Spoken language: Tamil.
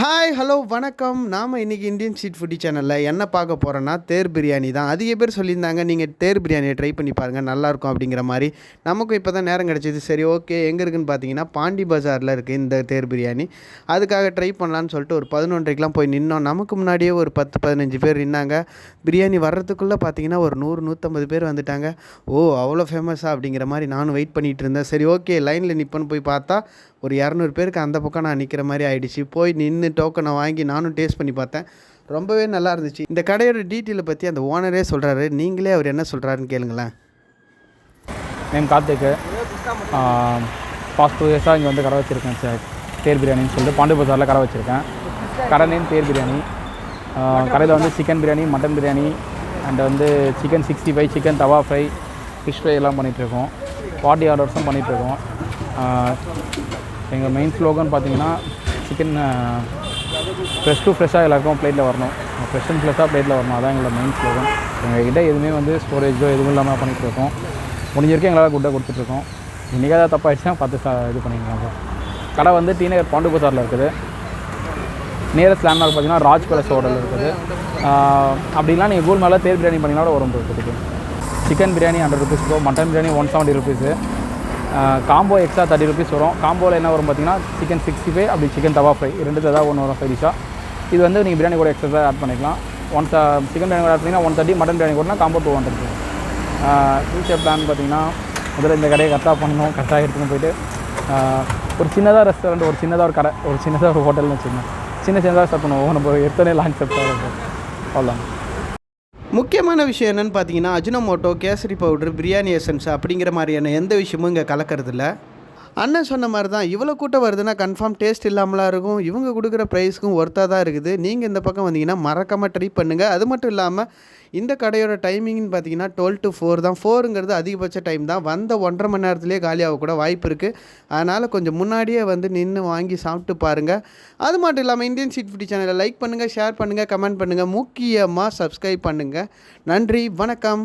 ஹாய் ஹலோ வணக்கம். நாம் இன்றைக்கி இந்தியன் ஸ்ட்ரீட் ஃபுட்டி சேனலில் என்ன பார்க்க போகிறோன்னா தேர் பிரியாணி தான். அதிக பேர் சொல்லியிருந்தாங்க நீங்கள் தேர் பிரியாணியை ட்ரை பண்ணி பாருங்கள் நல்லாயிருக்கும் அப்படிங்கிற மாதிரி. நமக்கும் இப்போ தான் நேரம் கிடச்சிது. சரி ஓகே, எங்கே இருக்குதுன்னு பார்த்தீங்கன்னா பாண்டி பஜாரில் இருக்குது இந்த தேர் பிரியாணி. அதுக்காக ட்ரை பண்ணலான்னு சொல்லிட்டு ஒரு 11:30க்கெலாம் போய் நின்னோம். நமக்கு முன்னாடியே ஒரு 10-15 பேர் நின்னாங்க. பிரியாணி வர்றதுக்குள்ளே பார்த்தீங்கன்னா ஒரு 100-150 பேர் வந்துட்டாங்க. ஓ அவ்வளோ ஃபேமஸாக அப்படிங்கிற மாதிரி நானும் வெயிட் பண்ணிகிட்டு இருந்தேன். சரி ஓகே லைனில் நிற்பேன்னு போய் பார்த்தா ஒரு 200 பேருக்கு அந்த பக்கம் நான் நிற்கிற மாதிரி ஆகிடுச்சு. போய் நின்று டோக்கனை வாங்கி நானும் டேஸ்ட் பண்ணி பார்த்தேன். ரொம்பவே நல்லா இருந்துச்சு. இந்த கடையோட டீட்டெயிலை பற்றி அந்த ஓனரே சொல்கிறாரு. நீங்களே அவர் என்ன சொல்கிறாருன்னு கேளுங்களேன். நேம் கார்த்திக்கு. பாஸ்ட் 2 இயர்ஸாக இங்கே வந்து கடை வச்சுருக்கேன் சார். தேர் பிரியாணின்னு சொல்லிட்டு பாண்டி பஜாரில் கடை வச்சுருக்கேன். கடை நேம் தேர் பிரியாணி. கடையில் வந்து chicken biryani, mutton biryani and வந்து சிக்கன் 65, சிக்கன் தவா ஃப்ரை, ஃபிஷ் ஃப்ரை எல்லாம் பண்ணிகிட்ருக்கோம். பார்ட்டி ஆர்டர்ஸும் பண்ணிகிட்ருக்கோம். எங்கள் மெயின் ஸ்லோகன் பார்த்தீங்கன்னா சிக்கன் ஃப்ரெஷ் டு ஃப்ரெஷ்ஷாக எல்லாருக்கும் ப்ளேட்டில் வரணும். ஃப்ரெஷ் அண்ட் ஃப்ரெஷ்ஷாக ப்ளேட்டில் வரணும். அதான் எங்களோட மெயின் ஸ்லோகன். எங்கள்கிட்ட எதுவுமே வந்து ஸ்டோரேஜோ எதுவும் இல்லாமல் பண்ணிகிட்ருக்கோம். முடிஞ்ச வரைக்கும் எங்களால் குட்டாக கொடுத்துட்ருக்கோம். இன்றைக்கி ஏதாவது தப்பாகிடுச்சுன்னா பார்த்து இது பண்ணிக்கலாம் சார். கடை வந்து டி நகர் பாண்டி பஜாரில் இருக்குது. நியரஸ்ட் லேண்ட்மார்க் பார்த்தீங்கன்னா ராஜ் பேலஸ் ஹோட்டல் இருக்குது. அப்படிலாம் நீங்கள் கூகுள் மேலே தேர் பிரியாணி பண்ணிங்கன்னா வரும் போகிறதுக்கு. Chicken biryani 100 rupees bro, mutton biryani 170 rupees. Combo extra 30 rupees வரும். காம்போவில் என்ன வரும் பார்த்தீங்கன்னா சிக்கன் 65 அப்படி சிக்கன் தவா ஃப்ரை ரெண்டுத்தில் ஏதாவது ஒன்று வரும் சைடிஷாக. இது வந்து நீங்கள் பிரியாணி கூட எக்ஸ்ட்ரா ஆட் பண்ணிக்கலாம். சிக்கன் பிரியாணி கூட ஆட் பண்ணிங்கன்னா 130, மட்டன் பிரியாணி கூடனா காம்போ 200. ஃபியூச்சர் பிளான் பார்த்தீங்கன்னா முதல்ல இந்த கடையை கரெக்டாக பண்ணணும். கரெக்டாக எடுத்துன்னு போயிட்டு ஒரு சின்னதாக ரெஸ்டாரண்ட், ஒரு சின்னதாக ஒரு கடை, ஒரு சின்னதாக ஒரு ஹோட்டல்னு வச்சுக்கோங்க. சின்னதாக ஸ்டார்ட் பண்ணுவோம். நம்ம எடுத்தோடனே லான்ச் ஸ்டெப் அவ்வளோ. முக்கியமான விஷயம் என்னென்னு பார்த்தீங்கன்னா Ajinomoto, kesari powder, biryani essence அப்படிங்கிற மாதிரியான எந்த விஷயமும் இங்கே கலக்கிறதில்ல. அண்ணன் சொன்ன மாதிரி தான் இவ்வளோ கூட்டம் வருதுன்னா கன்ஃபார்ம் டேஸ்ட் இல்லாமலாம் இருக்கும். இவங்க கொடுக்குற ப்ரைஸ்க்கும் ஒர்த்தாக தான் இருக்குது. நீங்கள் இந்த பக்கம் வந்தீங்கன்னா மறக்காமல் ட்ரை பண்ணுங்கள். அது மட்டும் இல்லாமல் இந்த கடையோட டைமிங்னு பார்த்தீங்கன்னா 12 to 4 தான். 4ங்கிறது அதிகபட்ச டைம் தான். வந்த 1.5 மணி நேரத்துலேயே காலியாக கூட வாய்ப்பு இருக்குது. அதனால் கொஞ்சம் முன்னாடியே வந்து நின்று வாங்கி சாப்பிட்டு பாருங்கள். அது மட்டும் இல்லாமல் இந்தியன் ஸ்ட்ரீட் ஃபுட்டி சேனலை லைக் பண்ணுங்கள், ஷேர் பண்ணுங்கள், கமெண்ட் பண்ணுங்கள், முக்கியமாக சப்ஸ்கிரைப் பண்ணுங்கள். நன்றி, வணக்கம்.